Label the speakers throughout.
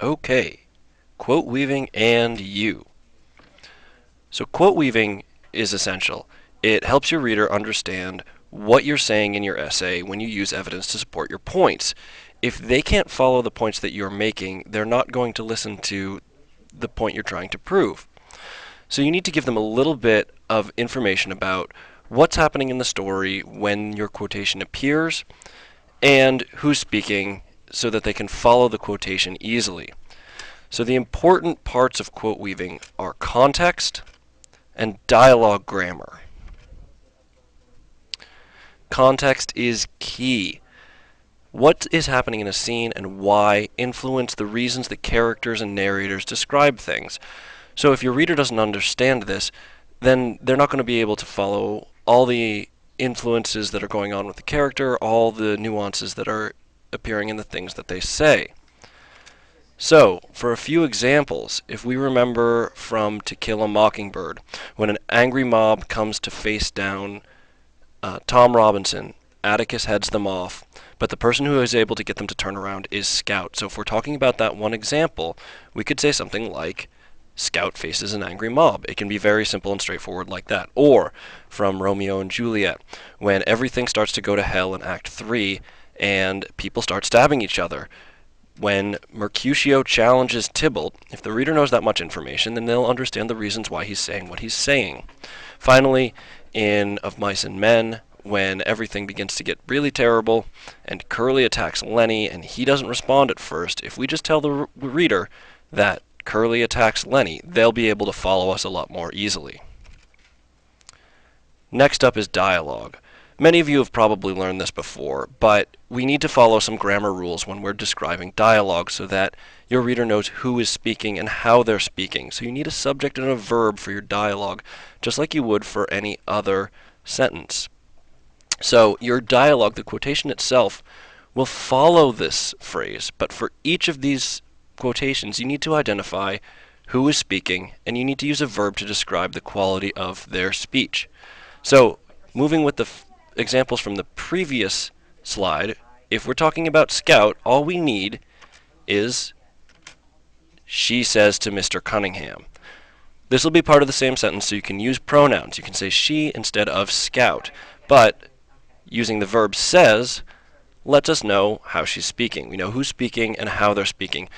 Speaker 1: Okay, quote weaving and you. So quote weaving is essential. It helps your reader understand what you're saying in your essay when you use evidence to support your points. If they can't follow the points that you're making, they're not going to listen to the point you're trying to prove. So you need to give them a little bit of information about what's happening in the story when your quotation appears and who's speaking so that they can follow the quotation easily. So the important parts of quote weaving are context and dialogue grammar. Context is key. What is happening in a scene and why influence the reasons the characters and narrators describe things. So if your reader doesn't understand this, then they're not going to be able to follow all the influences that are going on with the character, all the nuances that are appearing in the things that they say. So, for a few examples, if we remember from To Kill a Mockingbird, when an angry mob comes to face down Tom Robinson, Atticus heads them off, but the person who is able to get them to turn around is Scout. So if we're talking about that one example, we could say something like, Scout faces an angry mob. It can be very simple and straightforward like that. Or from Romeo and Juliet, when everything starts to go to hell in Act 3 and people start stabbing each other. When Mercutio challenges Tybalt, if the reader knows that much information, then they'll understand the reasons why he's saying what he's saying. Finally, in Of Mice and Men, when everything begins to get really terrible and Curly attacks Lenny and he doesn't respond at first, if we just tell the reader that Curly attacks Lenny, they'll be able to follow us a lot more easily. Next up is dialogue. Many of you have probably learned this before, but we need to follow some grammar rules when we're describing dialogue so that your reader knows who is speaking and how they're speaking. So you need a subject and a verb for your dialogue, just like you would for any other sentence. So your dialogue, the quotation itself, will follow this phrase, but for each of these quotations, you need to identify who is speaking, and you need to use a verb to describe the quality of their speech. So, moving with the examples from the previous slide, if we're talking about Scout, all we need is, she says to Mr. Cunningham. This will be part of the same sentence, so you can use pronouns. You can say she instead of Scout, but using the verb says lets us know how she's speaking. We know who's speaking and how they're speaking.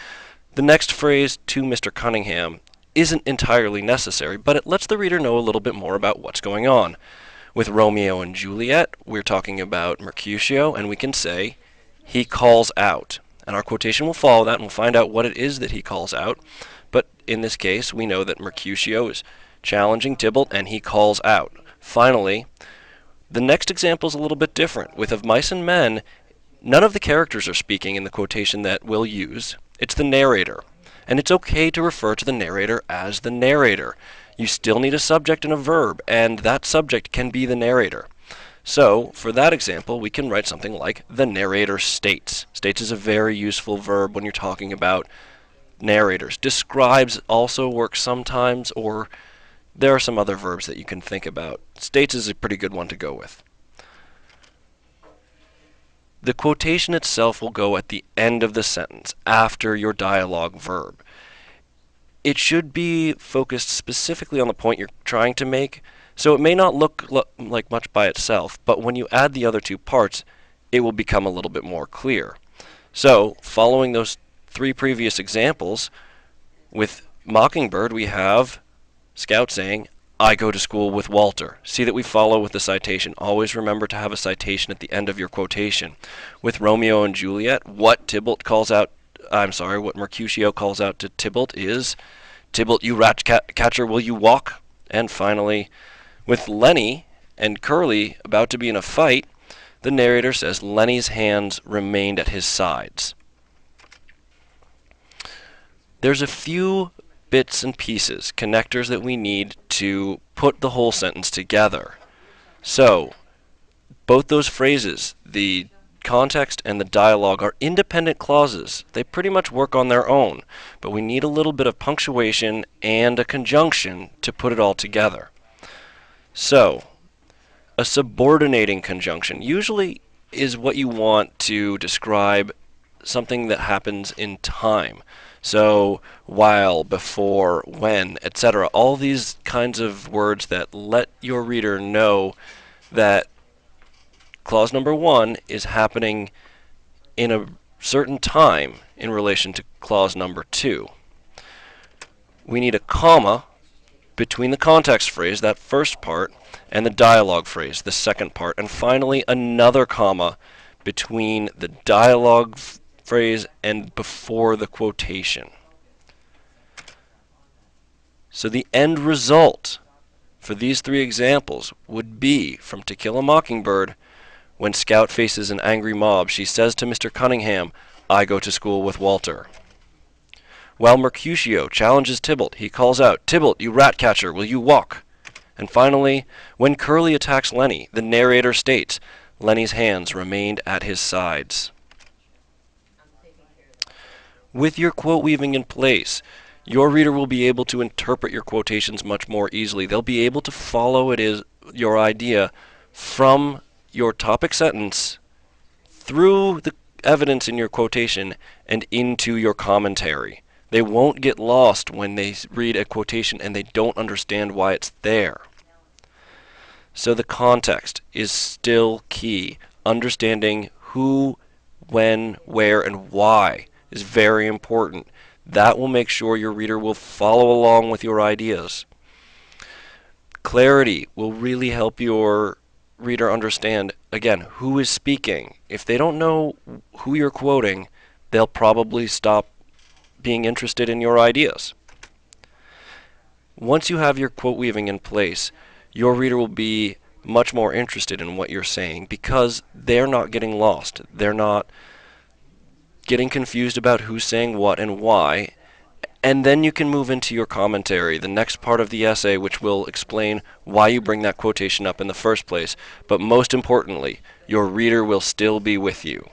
Speaker 1: The next phrase, to Mr. Cunningham, isn't entirely necessary, but it lets the reader know a little bit more about what's going on. With Romeo and Juliet, we're talking about Mercutio, and we can say, he calls out. And our quotation will follow that, and we'll find out what it is that he calls out. But in this case, we know that Mercutio is challenging Tybalt, and he calls out. Finally, the next example is a little bit different. With Of Mice and Men, none of the characters are speaking in the quotation that we'll use. It's the narrator. And it's okay to refer to the narrator as the narrator. You still need a subject and a verb, and that subject can be the narrator. So, for that example, we can write something like, the narrator states. States is a very useful verb when you're talking about narrators. Describes also works sometimes, or there are some other verbs that you can think about. States is a pretty good one to go with. The quotation itself will go at the end of the sentence, after your dialogue verb. It should be focused specifically on the point you're trying to make, so it may not look like much by itself, but when you add the other two parts, it will become a little bit more clear. So, following those three previous examples, with Mockingbird we have Scout saying, I go to school with Walter. See that we follow with the citation. Always remember to have a citation at the end of your quotation. With Romeo and Juliet, what Mercutio calls out to Tybalt is, Tybalt, you rat catcher, will you walk? And finally, with Lenny and Curly about to be in a fight, the narrator says Lenny's hands remained at his sides. There's a few bits and pieces, connectors that we need to put the whole sentence together. So, both those phrases, the context and the dialogue, are independent clauses. They pretty much work on their own, but we need a little bit of punctuation and a conjunction to put it all together. So, a subordinating conjunction usually is what you want to describe something that happens in time. So while, before, when, etc. All these kinds of words that let your reader know that clause number 1 is happening in a certain time in relation to clause number 2. We need a comma between the context phrase, that first part, and the dialogue phrase, the second part. And finally, another comma between the dialogue phrase and before the quotation. So the end result for these 3 examples would be from To Kill a Mockingbird, when Scout faces an angry mob, she says to Mr. Cunningham, "I go to school with Walter." While Mercutio challenges Tybalt, he calls out, "Tybalt, you rat catcher, will you walk?" And finally, when Curly attacks Lenny, the narrator states, "Lenny's hands remained at his sides." With your quote weaving in place, your reader will be able to interpret your quotations much more easily. They'll be able to follow your idea from your topic sentence through the evidence in your quotation and into your commentary. They won't get lost when they read a quotation and they don't understand why it's there. So the context is still key. Understanding who, when, where, and why is very important. That will make sure your reader will follow along with your ideas. Clarity will really help your reader understand, again, who is speaking. If they don't know who you're quoting, they'll probably stop being interested in your ideas. Once you have your quote weaving in place, your reader will be much more interested in what you're saying because they're not getting lost. They're not getting confused about who's saying what and why. And then you can move into your commentary, the next part of the essay, which will explain why you bring that quotation up in the first place. But most importantly, your reader will still be with you.